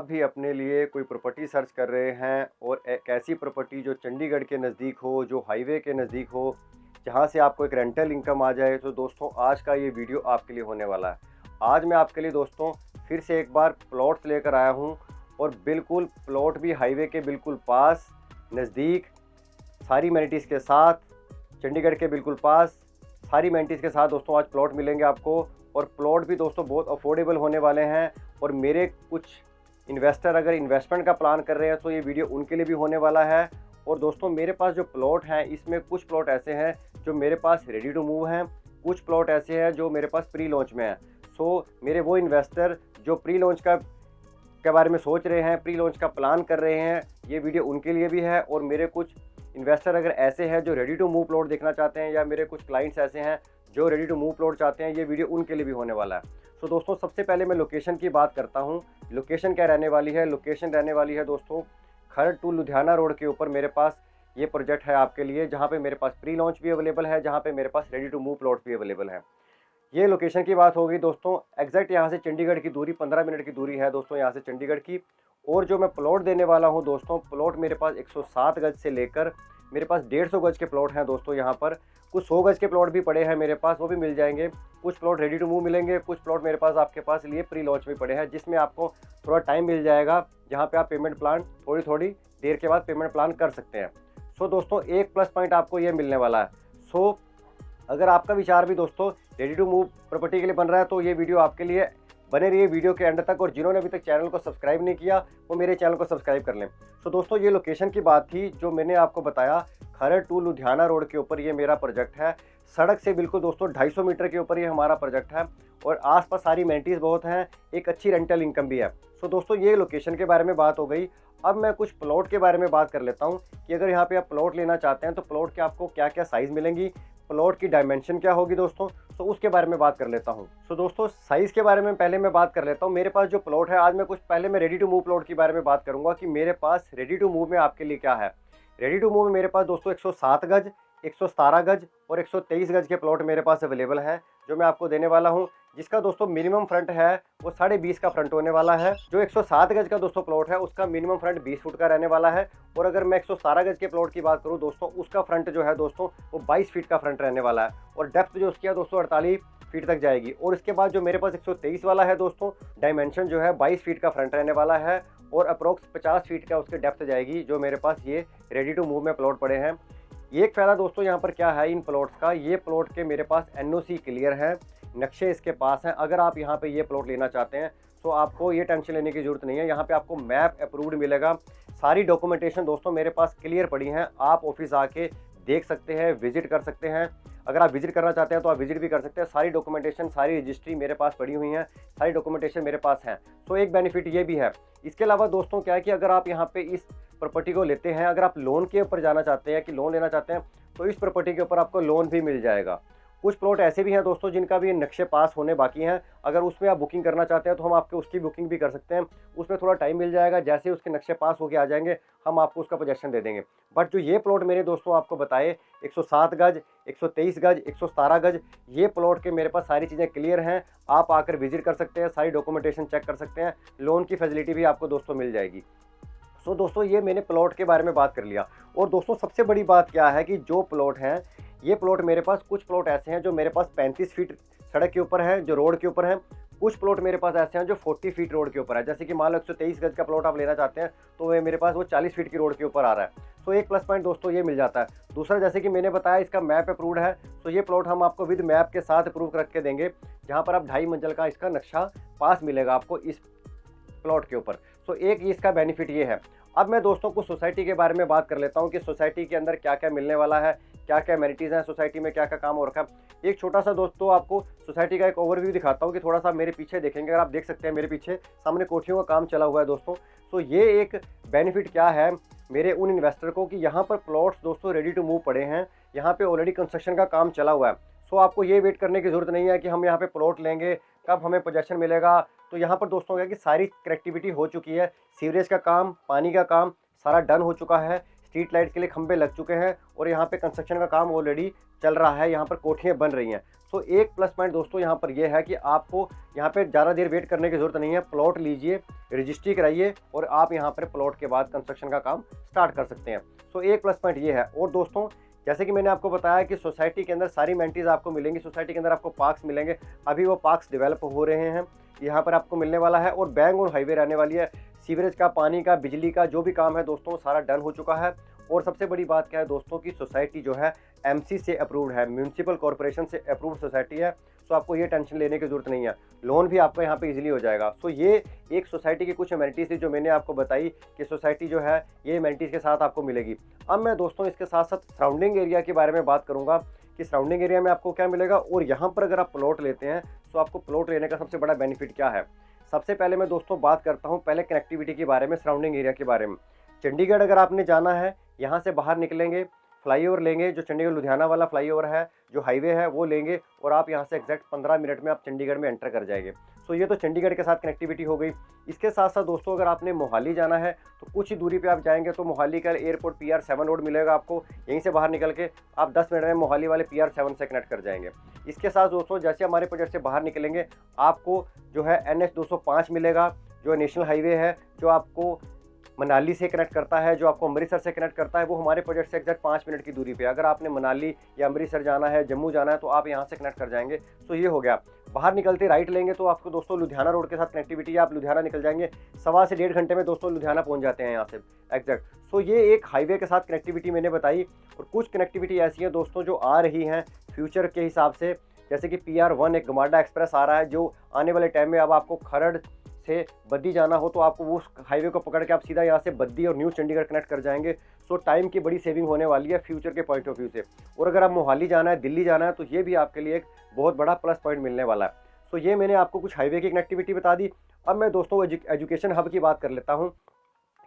आप भी अपने लिए कोई प्रॉपर्टी सर्च कर रहे हैं और एक ऐसी प्रॉपर्टी जो चंडीगढ़ के नज़दीक हो, जो हाईवे के नज़दीक हो, जहां से आपको एक रेंटल इनकम आ जाए, तो दोस्तों आज का ये वीडियो आपके लिए होने वाला है। आज मैं आपके लिए दोस्तों फिर से एक बार प्लॉट्स लेकर आया हूं और बिल्कुल प्लॉट भी हाईवे के बिल्कुल पास, नज़दीक, सारी एमेनिटीज़ के साथ, चंडीगढ़ के बिल्कुल पास सारी एमेनिटीज़ के साथ दोस्तों आज प्लॉट मिलेंगे आपको। और प्लॉट भी दोस्तों बहुत अफोर्डेबल होने वाले हैं। और मेरे कुछ इन्वेस्टर अगर इन्वेस्टमेंट का प्लान कर रहे हैं तो ये वीडियो उनके लिए भी होने वाला है। और दोस्तों मेरे पास जो प्लॉट हैं इसमें कुछ प्लॉट ऐसे हैं जो मेरे पास रेडी टू मूव हैं, कुछ प्लॉट ऐसे हैं जो मेरे पास प्री लॉन्च में हैं। सो मेरे वो इन्वेस्टर जो प्री लॉन्च के बारे में सोच रहे हैं, प्री लॉन्च का प्लान कर रहे हैं, ये वीडियो उनके लिए भी है। और मेरे कुछ इन्वेस्टर अगर ऐसे हैं जो रेडी टू मूव प्लॉट देखना चाहते हैं, या मेरे कुछ क्लाइंट्स ऐसे हैं जो रेडी टू मूव प्लॉट चाहते हैं, ये वीडियो उनके लिए भी होने वाला है। तो दोस्तों सबसे पहले मैं लोकेशन की बात करता हूँ। लोकेशन क्या रहने वाली है? लोकेशन रहने वाली है दोस्तों खरड़ टू लुधियाना रोड के ऊपर मेरे पास ये प्रोजेक्ट है आपके लिए, जहाँ पे मेरे पास प्री लॉन्च भी अवेलेबल है, जहाँ पे मेरे पास रेडी टू मूव प्लॉट भी अवेलेबल है। ये लोकेशन की बात हो गई दोस्तों। एग्जैक्ट यहाँ से चंडीगढ़ की दूरी 15 मिनट की दूरी है दोस्तों यहाँ से चंडीगढ़ की। और जो मैं प्लॉट देने वाला हूँ दोस्तों, प्लॉट मेरे पास 107 गज से लेकर मेरे पास 150 गज के प्लॉट हैं दोस्तों। यहाँ पर कुछ 100 गज के प्लॉट भी पड़े हैं मेरे पास, वो भी मिल जाएंगे। कुछ प्लॉट रेडी टू मूव मिलेंगे, कुछ प्लॉट मेरे पास आपके पास लिए प्री लॉन्च में पड़े हैं, जिसमें आपको थोड़ा टाइम मिल जाएगा, जहाँ पे आप पेमेंट प्लान थोड़ी देर के बाद पेमेंट प्लान कर सकते हैं। सो दोस्तों एक प्लस पॉइंट आपको ये मिलने वाला है। सो अगर आपका विचार भी दोस्तों रेडी टू मूव प्रॉपर्टी के लिए बन रहा है तो ये वीडियो आपके लिए। बने रहिए वीडियो के एंड तक। और जिन्होंने अभी तक चैनल को सब्सक्राइब नहीं किया वो मेरे चैनल को सब्सक्राइब कर लें। तो दोस्तों ये लोकेशन की बात थी जो मैंने आपको बताया। खरड़ टू लुधियाना रोड के ऊपर ये मेरा प्रोजेक्ट है। सड़क से बिल्कुल दोस्तों 250 मीटर के ऊपर ये हमारा प्रोजेक्ट है। और आसपास सारी एमेनिटीज़ बहुत हैं, एक अच्छी रेंटल इनकम भी है। सो दोस्तों ये लोकेशन के बारे में बात हो गई। अब मैं कुछ प्लॉट के बारे में बात कर लेता हूँ कि अगर यहाँ पे आप प्लॉट लेना चाहते हैं तो प्लॉट के आपको क्या क्या साइज़ मिलेंगी, प्लॉट की डायमेंशन क्या होगी दोस्तों, तो उसके बारे में बात कर लेता हूँ। सो दोस्तों साइज़ के बारे में पहले मैं बात कर लेता हूँ। मेरे पास जो प्लॉट है, आज मैं कुछ पहले मैं रेडी टू मूव प्लॉट के बारे में बात करूँगा कि मेरे पास रेडी टू मूव में आपके लिए क्या है। रेडी टू मूव में मेरे पास दोस्तों 107 गज, 117 गज और 123 गज के प्लॉट मेरे पास अवेलेबल है, जो मैं आपको देने वाला हूँ। जिसका दोस्तों मिनिमम फ्रंट है वो 20.5 का फ्रंट होने वाला है। जो 107 गज का दोस्तों प्लॉट है उसका मिनिमम फ्रंट 20 फुट का रहने वाला है। और अगर मैं 117 गज के प्लॉट की बात करूं दोस्तों, उसका फ्रंट जो है दोस्तों वो 22 फीट का फ्रंट रहने वाला है। और डेप्थ जो उसकी है दोस्तों 48 फीट तक जाएगी। और इसके बाद जो मेरे पास 123 वाला है दोस्तों, डायमेंशन जो है 22 फीट का फ्रंट रहने वाला है और अप्रोक्स 50 फीट का उसके डेप्थ जाएगी, जो मेरे पास ये रेडी टू मूव में प्लॉट पड़े हैं। ये एक फ़ायदा दोस्तों यहाँ पर क्या है इन प्लॉट्स का, ये प्लॉट के मेरे पास एनओसी क्लियर है, नक्शे इसके पास हैं। अगर आप यहाँ पे ये प्लॉट लेना चाहते हैं तो आपको ये टेंशन लेने की ज़रूरत नहीं है। यहाँ पे आपको मैप अप्रूव्ड मिलेगा। सारी डॉक्यूमेंटेशन दोस्तों मेरे पास क्लियर पड़ी हैं, आप ऑफिस आके देख सकते हैं, विजिट कर सकते हैं। अगर आप विजिट करना चाहते हैं तो आप विजिट भी कर सकते हैं। सारी डॉक्यूमेंटेशन, सारी रजिस्ट्री मेरे पास पड़ी हुई हैं, सारी डॉक्यूमेंटेशन मेरे पास हैं। सो एक बेनिफिट ये भी है। इसके अलावा दोस्तों क्या है कि अगर आप यहाँ पे इस प्रॉपर्टी को लेते हैं, अगर आप लोन के ऊपर जाना चाहते हैं कि लोन लेना चाहते हैं, तो इस प्रॉपर्टी के ऊपर आपको लोन भी मिल जाएगा। कुछ प्लॉट ऐसे भी हैं दोस्तों जिनका भी नक्शे पास होने बाकी हैं। अगर उसमें आप बुकिंग करना चाहते हैं तो हम आपके उसकी बुकिंग भी कर सकते हैं। उसमें थोड़ा टाइम मिल जाएगा, जैसे उसके नक्शे पास होके आ जाएंगे हम आपको उसका पोजेसन दे देंगे। बट जो ये प्लॉट मेरे दोस्तों आपको बताए 107 गज, 123 गज, 117 गज, ये प्लॉट के मेरे पास सारी चीज़ें क्लियर हैं। आप आकर विजिट कर सकते हैं, सारी डॉक्यूमेंटेशन चेक कर सकते हैं, लोन की फैसिलिटी भी आपको दोस्तों मिल जाएगी। सो दोस्तों ये मैंने प्लॉट के बारे में बात कर लिया। और दोस्तों सबसे बड़ी बात क्या है कि जो प्लॉट हैं, ये प्लॉट मेरे पास, कुछ प्लॉट ऐसे हैं जो मेरे पास 35 फीट सड़क के ऊपर है, जो रोड के ऊपर हैं। कुछ प्लॉट मेरे पास ऐसे हैं जो 40 फीट रोड के ऊपर है। जैसे कि मान लो 123 गज का प्लॉट आप लेना चाहते हैं तो वो मेरे पास वो 40 फीट की रोड के ऊपर आ रहा है। सो एक प्लस पॉइंट दोस्तों ये मिल जाता है। दूसरा, जैसे कि मैंने बताया इसका मैप अप्रूव्ड है, तो ये प्लॉट हम आपको विद मैप के साथ अप्रूव करके देंगे, जहाँ पर आप 2.5 मंजिल का इसका नक्शा पास मिलेगा आपको इस प्लॉट के ऊपर। सो एक इसका बेनिफिट ये है। अब मैं दोस्तों को सोसाइटी के बारे में बात कर लेता हूँ कि सोसाइटी के अंदर क्या क्या मिलने वाला है, क्या क्या एमेनिटीज़ हैं, सोसाइटी में क्या क्या काम हो रखा है। एक छोटा सा दोस्तों आपको सोसाइटी का एक ओवरव्यू दिखाता हूँ कि थोड़ा सा मेरे पीछे देखेंगे, अगर आप देख सकते हैं मेरे पीछे सामने कोठियों का काम चला हुआ है दोस्तों। तो ये एक बेनिफिट क्या है मेरे उन इन्वेस्टर को कि यहाँ पर प्लॉट्स दोस्तों रेडी टू मूव पड़े हैं, यहाँ पे ऑलरेडी कंस्ट्रक्शन का काम चला हुआ है। सो आपको ये वेट करने की ज़रूरत नहीं है कि हम यहाँ पे प्लॉट लेंगे, कब हमें पोजेसन मिलेगा। तो यहाँ पर दोस्तों क्या कि सारी कनेक्टिविटी हो चुकी है, सीवरेज का काम, पानी का काम सारा डन हो चुका है। स्ट्रीट लाइट्स के लिए खंबे लग चुके हैं और यहाँ पे कंस्ट्रक्शन का काम ऑलरेडी चल रहा है, यहाँ पर कोठियाँ बन रही हैं। सो एक प्लस पॉइंट दोस्तों यहाँ पर यह है कि आपको यहाँ पे ज़्यादा देर वेट करने की ज़रूरत नहीं है। प्लॉट लीजिए, रजिस्ट्री कराइए और आप यहाँ पर प्लॉट के बाद कंस्ट्रक्शन का काम स्टार्ट कर सकते हैं। सो एक प्लस पॉइंट ये है। और दोस्तों जैसे कि मैंने आपको बताया कि सोसाइटी के अंदर सारी एमेनिटीज़ आपको मिलेंगी, सोसाइटी के अंदर आपको पार्क्स मिलेंगे, अभी वो पार्क्स डेवलप हो रहे हैं, यहाँ पर आपको मिलने वाला है। और बैंक और हाईवे रहने वाली है, सीवरेज का, पानी का, बिजली का जो भी काम है दोस्तों सारा डन हो चुका है। और सबसे बड़ी बात क्या है दोस्तों की सोसाइटी जो है एमसी से अप्रूव्ड है, म्यूनसिपल कॉर्पोरेशन से अप्रूव्ड सोसाइटी है। सो आपको ये टेंशन लेने की ज़रूरत नहीं है, लोन भी आपको यहाँ पे इजीली हो जाएगा। सो ये एक सोसाइटी की कुछ एमेनिटीज़ थी जो मैंने आपको बताई कि सोसाइटी जो है ये एमेनिटीज़ के साथ आपको मिलेगी। अब मैं दोस्तों इसके साथ साथ सराउंडिंग एरिया के बारे में बात करूँगा कि सराउंडिंग एरिया में आपको क्या मिलेगा और यहाँ पर अगर आप प्लॉट लेते हैं तो आपको प्लॉट लेने का सबसे बड़ा बेनिफिट क्या है। सबसे पहले मैं दोस्तों बात करता हूँ पहले कनेक्टिविटी के बारे में, सराउंडिंग एरिया के बारे में। चंडीगढ़ अगर आपने जाना है, यहाँ से बाहर निकलेंगे, फ्लाईओवर लेंगे, जो चंडीगढ़ लुधियाना वाला फ्लाईओवर है, जो हाईवे है वो लेंगे और आप यहाँ से एग्जैक्ट 15 मिनट में आप चंडीगढ़ में एंटर कर जाएंगे। सो ये तो चंडीगढ़ के साथ कनेक्टिविटी हो गई। इसके साथ साथ दोस्तों अगर आपने मोहाली जाना है तो कुछ ही दूरी पे आप जाएंगे तो मोहाली का एयरपोर्ट PR7 रोड मिलेगा आपको, यहीं से बाहर निकल के आप 10 मिनट में मोहाली वाले PR7 से कनेक्ट कर जाएंगे। इसके साथ दोस्तों जैसे हमारे प्रोजेक्ट से बाहर निकलेंगे आपको जो है NH 205 मिलेगा, जो नेशनल हाईवे है, जो आपको मनाली से कनेक्ट करता है, जो आपको अमृतसर से कनेक्ट करता है, वो हमारे प्रोजेक्ट से एग्जैक्ट 5 मिनट की दूरी पे। अगर आपने मनाली या अमृतसर जाना है, जम्मू जाना है तो आप यहाँ से कनेक्ट कर जाएंगे। सो ये हो गया। बाहर निकलते राइट लेंगे तो आपको दोस्तों लुधियाना रोड के साथ कनेक्टिविटी है, आप लुधियाना निकल जाएंगे, 1.25 से 1.5 घंटे में दोस्तों लुधियाना पहुँच जाते हैं यहाँ से एग्जैक्ट। सो ये एक हाईवे के साथ कनेक्टिविटी मैंने बताई। और कुछ कनेक्टिविटी ऐसी है दोस्तों जो आ रही हैं फ्यूचर के हिसाब से, जैसे कि PR1 एक गमाडा एक्सप्रेस आ रहा है, जो आने वाले टाइम में अब आपको खरड़ से बद्दी जाना हो तो आपको उस हाईवे को पकड़ के आप सीधा यहाँ से बद्दी और न्यू चंडीगढ़ कनेक्ट कर जाएंगे। सो टाइम की बड़ी सेविंग होने वाली है फ्यूचर के पॉइंट ऑफ व्यू से। और अगर आप मोहाली जाना है, दिल्ली जाना है तो ये भी आपके लिए एक बहुत बड़ा प्लस पॉइंट मिलने वाला है। सो ये मैंने आपको कुछ हाईवे की कनेक्टिविटी बता दी। अब मैं दोस्तों एजुकेशन हब की बात कर लेता हूँ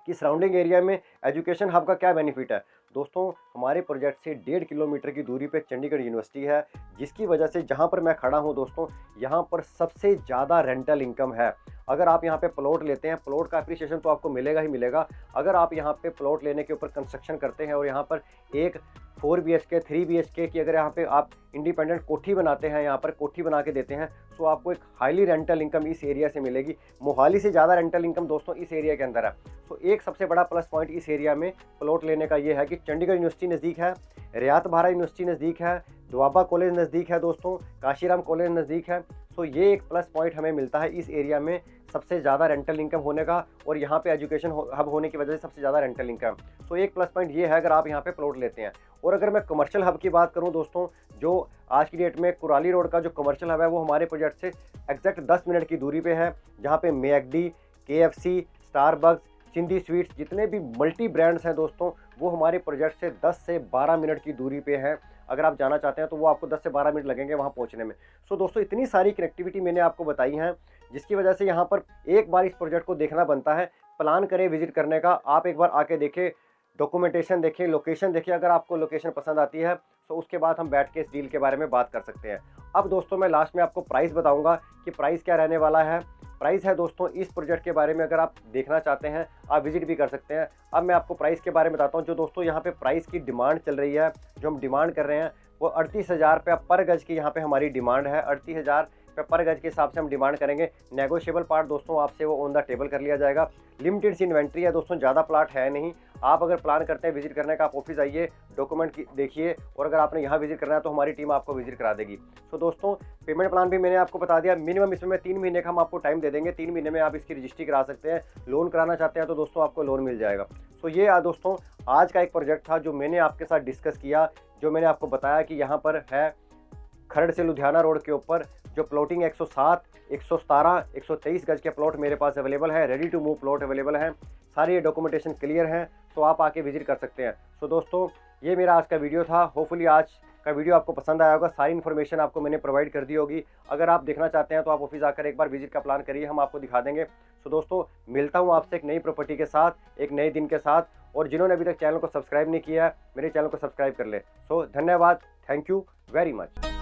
कि सराउंडिंग एरिया में एजुकेशन हब का क्या बेनिफिट है। दोस्तों हमारे प्रोजेक्ट से 1.5 किलोमीटर की दूरी पे चंडीगढ़ यूनिवर्सिटी है, जिसकी वजह से जहाँ पर मैं खड़ा हूँ दोस्तों यहाँ पर सबसे ज़्यादा रेंटल इनकम है। अगर आप यहाँ पे प्लॉट लेते हैं, प्लॉट का अप्रिसिएशन तो आपको मिलेगा ही मिलेगा। अगर आप यहाँ पे प्लॉट लेने के ऊपर कंस्ट्रक्शन करते हैं और यहाँ पर एक 4 BHK 3 BHK की अगर यहाँ पे आप इंडिपेंडेंट कोठी बनाते हैं, यहाँ पर कोठी बना के देते हैं, तो आपको एक हाईली रेंटल इनकम इस एरिया से मिलेगी। मोहाली से ज़्यादा रेंटल इनकम दोस्तों इस एरिया के अंदर है। तो एक सबसे बड़ा प्लस पॉइंट इस एरिया में प्लॉट लेने का ये है कि चंडीगढ़ यूनिवर्सिटी नज़दीक है, रियात बाहरा यूनिवर्सिटी नज़दीक है, दोआबा कॉलेज नज़दीक है दोस्तों, काशीराम कॉलेज नज़दीक है। तो ये एक प्लस पॉइंट हमें मिलता है इस एरिया में सबसे ज़्यादा रेंटल इनकम होने का, और यहाँ पे एजुकेशन हब होने की वजह से सबसे ज़्यादा रेंटल इनकम। तो एक प्लस पॉइंट ये है अगर आप यहाँ पे प्लॉट लेते हैं। और अगर मैं कमर्शियल हब की बात करूँ दोस्तों, जो आज की डेट में कुराली रोड का जो कमर्शियल हब है वो हमारे प्रोजेक्ट से एग्जैक्ट 10 मिनट की दूरी पे है, जहाँ पे McD, KFC, Starbucks, Sindhi sweets, जितने भी मल्टी ब्रांड्स हैं दोस्तों वो हमारे प्रोजेक्ट से 10 से 12 मिनट की दूरी पे हैं। अगर आप जाना चाहते हैं तो वो आपको 10 से 12 मिनट लगेंगे वहाँ पहुँचने में। सो दोस्तों इतनी सारी कनेक्टिविटी मैंने आपको बताई हैं, जिसकी वजह से यहाँ पर एक बार इस प्रोजेक्ट को देखना बनता है, प्लान करें विजिट करने का। आप एक बार आके देखें, डॉक्यूमेंटेशन देखें, लोकेशन देखिए। अगर आपको लोकेशन पसंद आती है तो उसके बाद हम बैठ के इस डील के बारे में बात कर सकते हैं। अब दोस्तों मैं लास्ट में आपको प्राइस बताऊंगा कि प्राइस क्या रहने वाला है। प्राइस है दोस्तों इस प्रोजेक्ट के बारे में, अगर आप देखना चाहते हैं आप विजिट भी कर सकते हैं। अब मैं आपको प्राइस के बारे में बताता हूँ। जो दोस्तों यहाँ पे प्राइस की डिमांड चल रही है, जो हम डिमांड कर रहे हैं वो 38,000 रुपये पर गज की यहाँ पे हमारी डिमांड है। 38,000 रुपये पर गज के हिसाब से हम डिमांड करेंगे। नेगोशिएबल पार्ट दोस्तों आपसे वो ऑन द टेबल कर लिया जाएगा। लिमिटेड सी इन्वेंट्री है दोस्तों, ज़्यादा प्लाट है नहीं। आप अगर प्लान करते हैं विजिट करने का, आप ऑफिस आइए, डॉक्यूमेंट देखिए, और अगर आपने यहाँ विजिट करना है तो हमारी टीम आपको विजिट करा देगी। सो दोस्तों पेमेंट प्लान भी मैंने आपको बता दिया। मिनिमम इसमें 3 महीने का हम आपको टाइम दे देंगे। 3 महीने में आप इसकी रजिस्ट्री करा सकते हैं। लोन कराना चाहते हैं तो दोस्तों आपको लोन मिल जाएगा। सो ये दोस्तों आज का एक प्रोजेक्ट था जो मैंने आपके साथ डिस्कस किया, जो मैंने आपको बताया कि यहाँ पर है खरड़ से लुधियाना रोड के ऊपर जो प्लॉटिंग 107, 117, 123 गज के प्लॉट मेरे पास अवेलेबल है। Ready to move plot available हैं, सारी ये डॉक्यूमेंटेशन क्लियर हैं, तो आप आके विजिट कर सकते हैं। सो दोस्तों ये मेरा आज का वीडियो था। होपफुली आज का वीडियो आपको पसंद आया होगा। सारी इन्फॉर्मेशन आपको मैंने प्रोवाइड कर दी होगी। अगर आप देखना चाहते हैं तो आप ऑफिस आकर एक बार विजिट का प्लान करिए, हम आपको दिखा देंगे। सो दोस्तों मिलता हूँ आपसे एक नई प्रॉपर्टी के साथ, एक नए दिन के साथ। और जिन्होंने अभी तक चैनल को सब्सक्राइब नहीं किया है, मेरे चैनल को सब्सक्राइब कर ले। सो धन्यवाद, थैंक यू वेरी मच।